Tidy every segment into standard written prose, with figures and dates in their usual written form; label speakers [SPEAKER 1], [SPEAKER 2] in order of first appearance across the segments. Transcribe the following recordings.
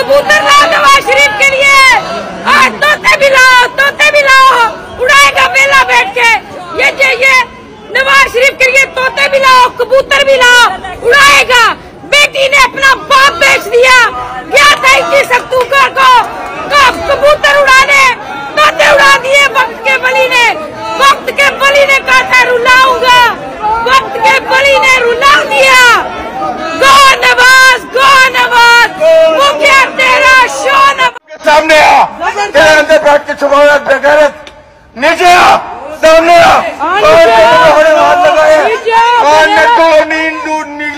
[SPEAKER 1] कबूतर लाओ नवाज शरीफ के लिए, और तोते भी लाओ, उड़ाएगा बेला बैठ के। ये नवाज शरीफ के लिए तोते भी लाओ, कबूतर भी लाओ, उड़ाएगा। बेटी ने अपना बाप बेच दिया, गया था 21 अक्टूबर को कबूतर उड़ाने, तोते उड़ा दिए वक्त के बली ने। वक्त के बली ने कहा था रुलाऊंगा, वक्त के बली ने रुला दिया। गो नवाज, वो क्या तेरा शो नवाज।
[SPEAKER 2] सामने आ, तेरे अंदर बैठ के छुपाया बेगैरत, नीचे आ, सामने आ। हाथ लगाए, नींद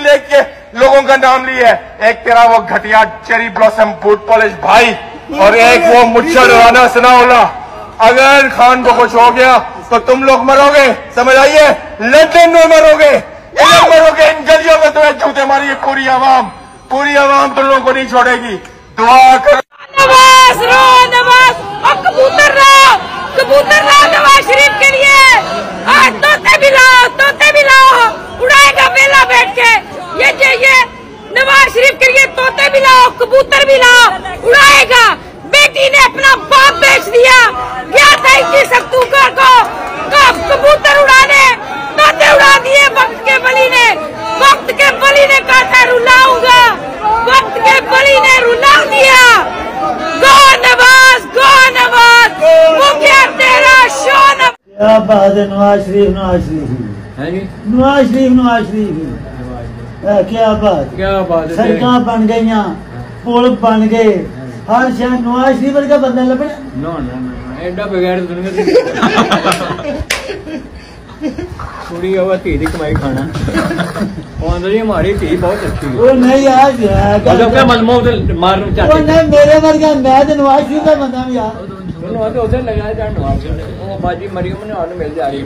[SPEAKER 2] लेके लोगों का नाम लिया है। एक तेरा वो घटिया चेरी ब्लॉसम बूट पॉलिश भाई, और एक वो मुझसे रवाना सनाउल्लाह। अगर खान को कुछ हो गया तो तुम लोग मरोगे, समझ आइए। लंदन में मरोगे, इधर मरोगे, इन गलियों में तुम्हें जूते मारिए पूरी आवाम तुम लोगों को नहीं छोड़ेगी। दुआ करो
[SPEAKER 1] नवाज, और कबूतर लाओ नवाज शरीफ के लिए, और तोते भी लाओ, उड़ाएगा बेला बैठ के। ये नवाज शरीफ के लिए तोते भी लाओ, कबूतर भी लाओ, उड़ाएगा। बेटी ने अपना बाप बेच दिया, गया था 21 अक्टूबर को कबूतर उड़ाने, तोते उड़ा दिए वक्त के बली ने। वक्त के बली ने कहा था रुलाऊंगा, वक्त के बली ने रुला दिया। गो नवाज, वो क्या तेरा शो नवाज।
[SPEAKER 3] क्या बात है, नवाज शरीफ क्या बात है। सड़क बन गई, पुल बन गए, हर शहर नवाज शरीफ वर्गा बंदा लभना।
[SPEAKER 4] एडा बगैर कुड़ी धी की कमाई खाना हमारी धी बहुत अच्छी है।
[SPEAKER 3] नहीं यार, मेरे वर्गा मैं तो नवाज शरीफ का बंदा यार।
[SPEAKER 4] उधर लगाया बाजी मरियम ने मिल जा रही।